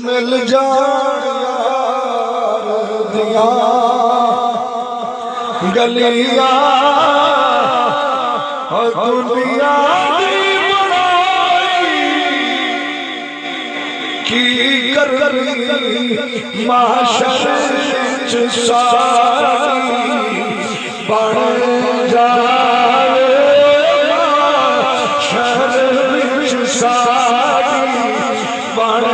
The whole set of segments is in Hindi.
मिल जान दिया गलियां और दुनिया दी बनाई की कर माशर च सारी बन जाए माशर च सारी बन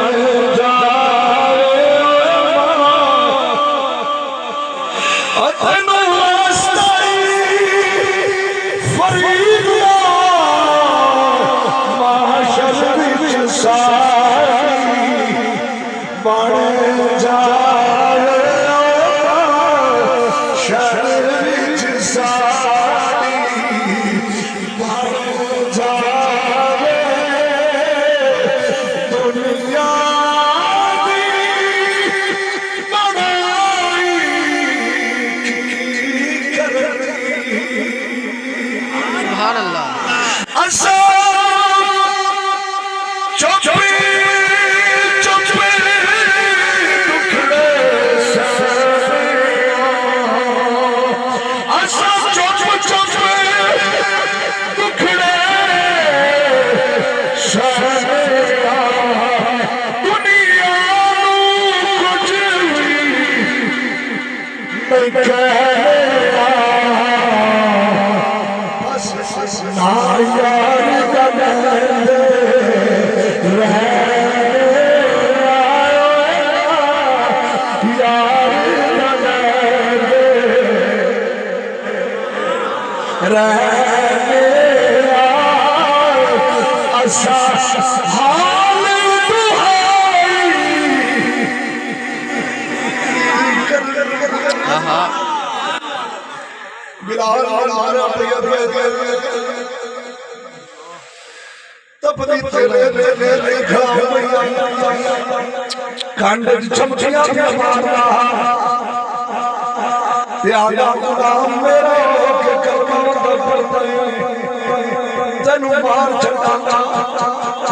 तेनू मार छड्डांगा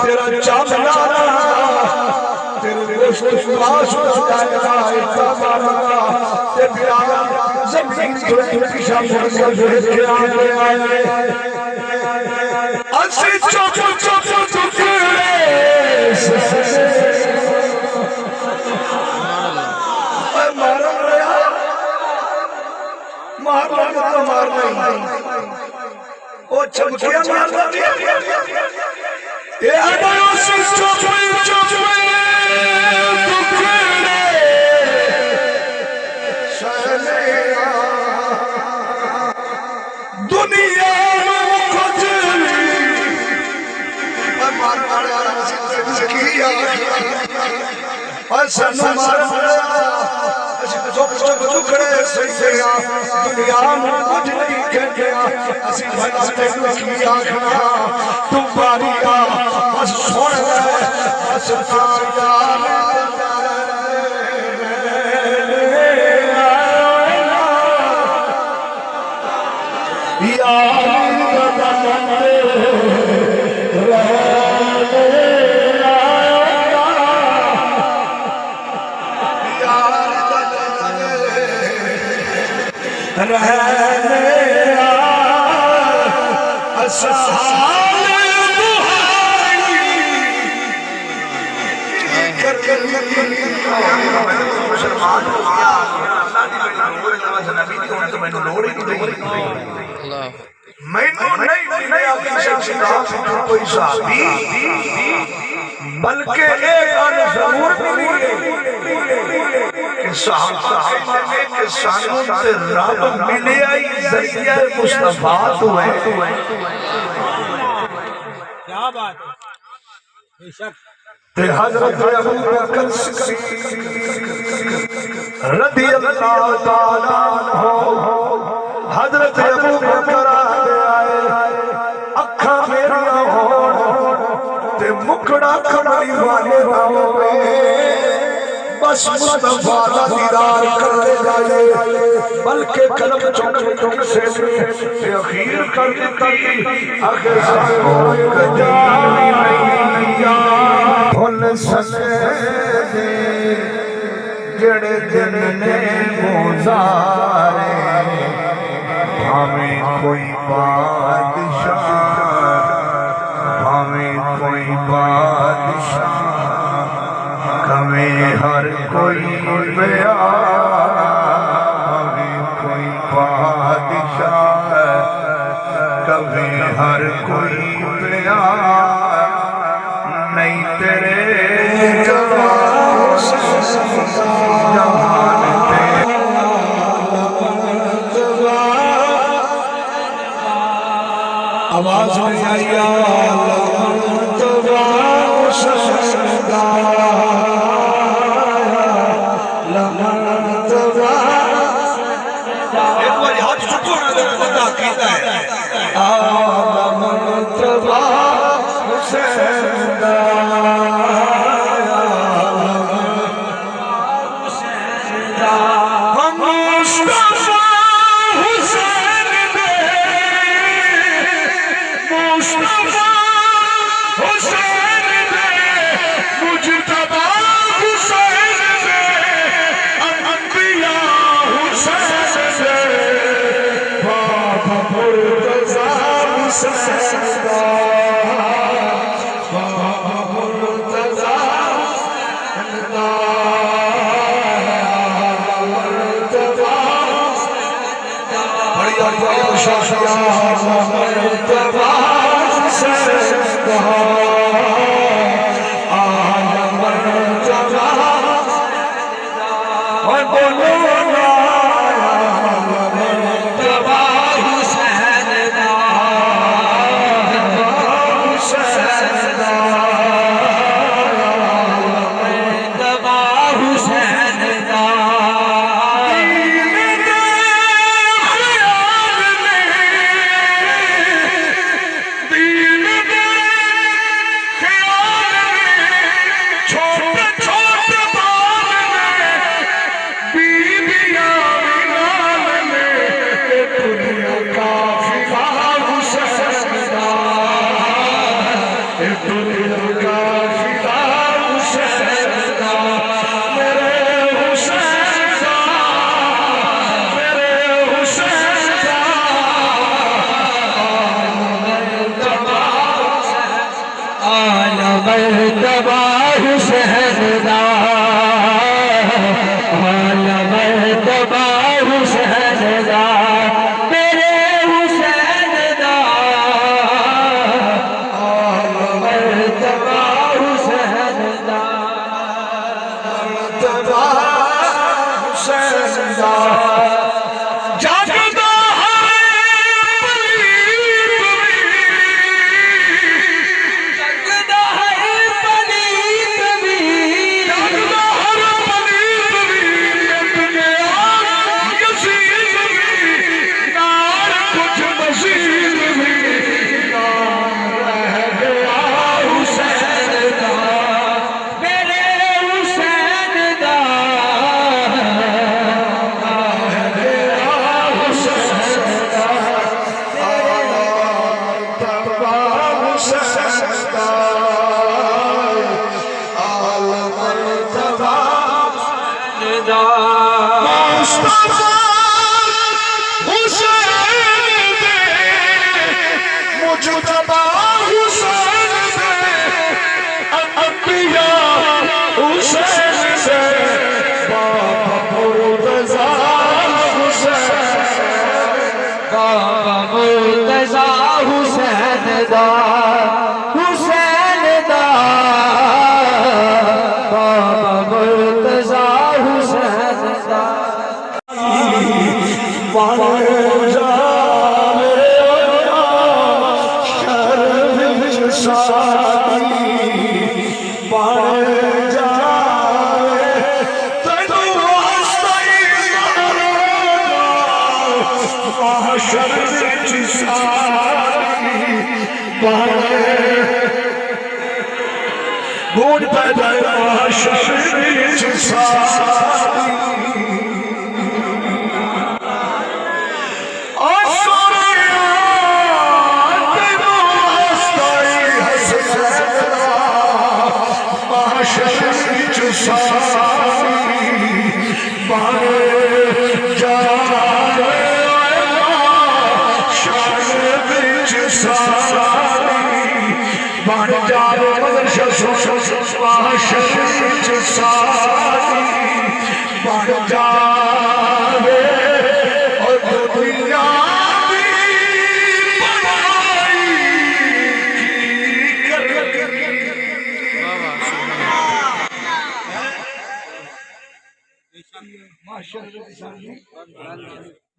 तेरा चांदना तेरे विश्वास उठाएगा इतना मारूंगा ते प्यारा जमीन थोड़ी पीछा मुड़ के आए अस्सी चुप चुप टुकड़े मारना तो मारना ओ चमकिया मारना ये आयो सिस्टो टुकड़े शहनिया दुनिया किया टुकड़े दुनिया में कुछ नहीं कहते तू बारिया बस सुन बस बल्कि एक जरूर मिली रब मिले आई जरिया मुस्तफा तो है। क्या बात है हज़रत अबू बकर रज़ी अल्लाह ताला अन्हु हज़रत अबू बकर आए अखा मेरिया होण ते मुकड़ा कमली वाले होवे बस मुस्तफा दा दीदार करते जाए बल्कि कलम चुक से अखीर कर देती आखिर भुल सके जड़े दिन ने गुजारे हमें कोई बादशाह हमें कोई बादशाह हमें हर कोई बया हमें कोई बादशाह कभी हर कोई बया नहीं तेरे आवाज में आया एक बार हाथ चुको ना बंदा कहता है गूंज पैदा जावे और दुनिया दी बनाई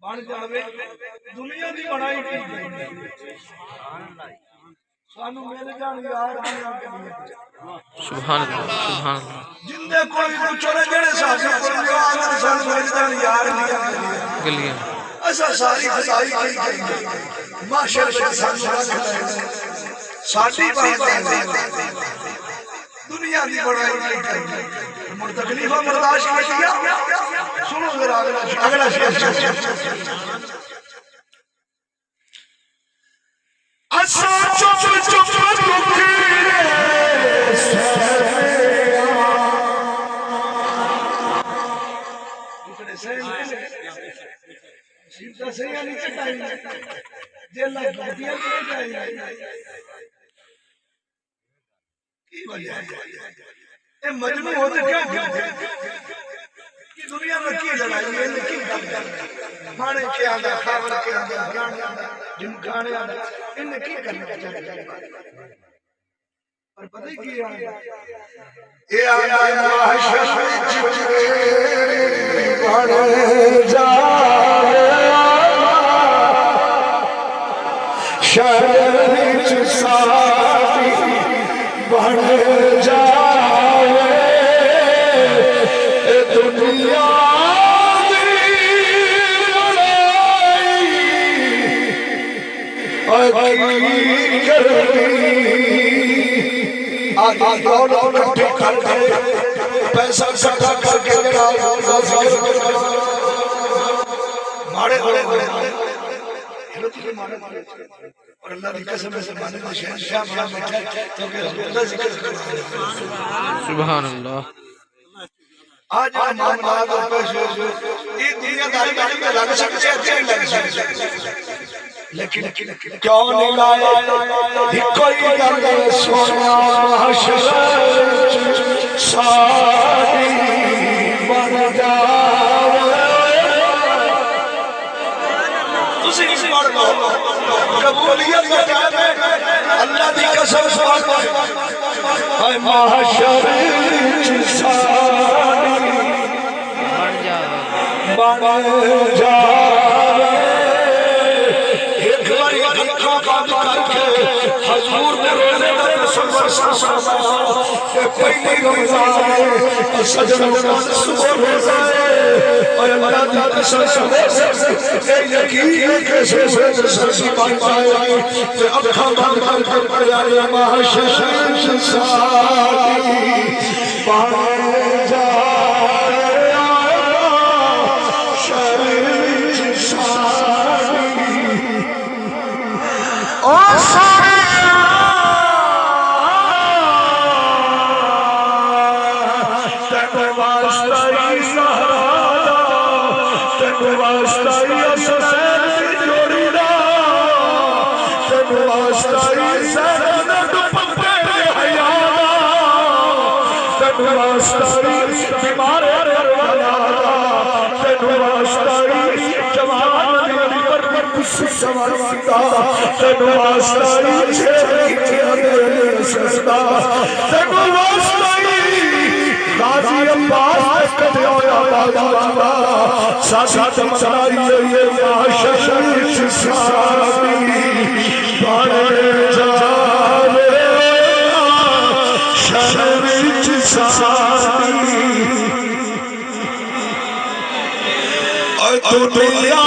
बन जावे दुनिया दी बनाई सानू मिल जान यार सुभान अल्लाह सुभान अल्लाह जिंदे कोई पुछो जेड़े साथे कोल यार सानू मिल जान यार गलियां असा सारी खुदाई की माशर से सानू रख ले साडी बात दुनिया दी बनाई मुड़ तकलीफा बर्दाश्त कर लिया सुनो जरा अगला शेर असा चुप चुप दुखी सीधा सही नहीं चटाई जेल लग दिया की वजह ए मजनू होते क्या कि दुनिया में की लड़ाई है की खाने के आंदा खबर के आंदा जिन गाने आंदा इन की करना चाहिए और पता ही की ये आंदा महाशय बन जा शहर साथी बन जावे दुनिया दी बनाई पैसा इकट्ठा करके मारे और अल्लाह की कसम से माने तो शहंशाह बड़ा बैठा तो कि अल्लाह जिक्र सुभान अल्लाह आज मामला तो पैसे ये दुनियादारी में लग सकते अच्छे लग सकते लेकिन क्यों नहीं लाए कोई गल सोना महशर सारी बन जावे तुसी इस बार कबूलियत का टाइम है अल्लाह दी कसम हाय महशर सारी बन जावे एक बारी अखा बंद करके हुजूर ने रोने का तसव्वुर पहली रमजान सजनों सुबह रोजा और अल्लाह दी कसम ए यकीन कैसे सरसी बन पाए ते अखा बंद करके यार महशर सारी बन जाए शरीर सारी ओ दुनिया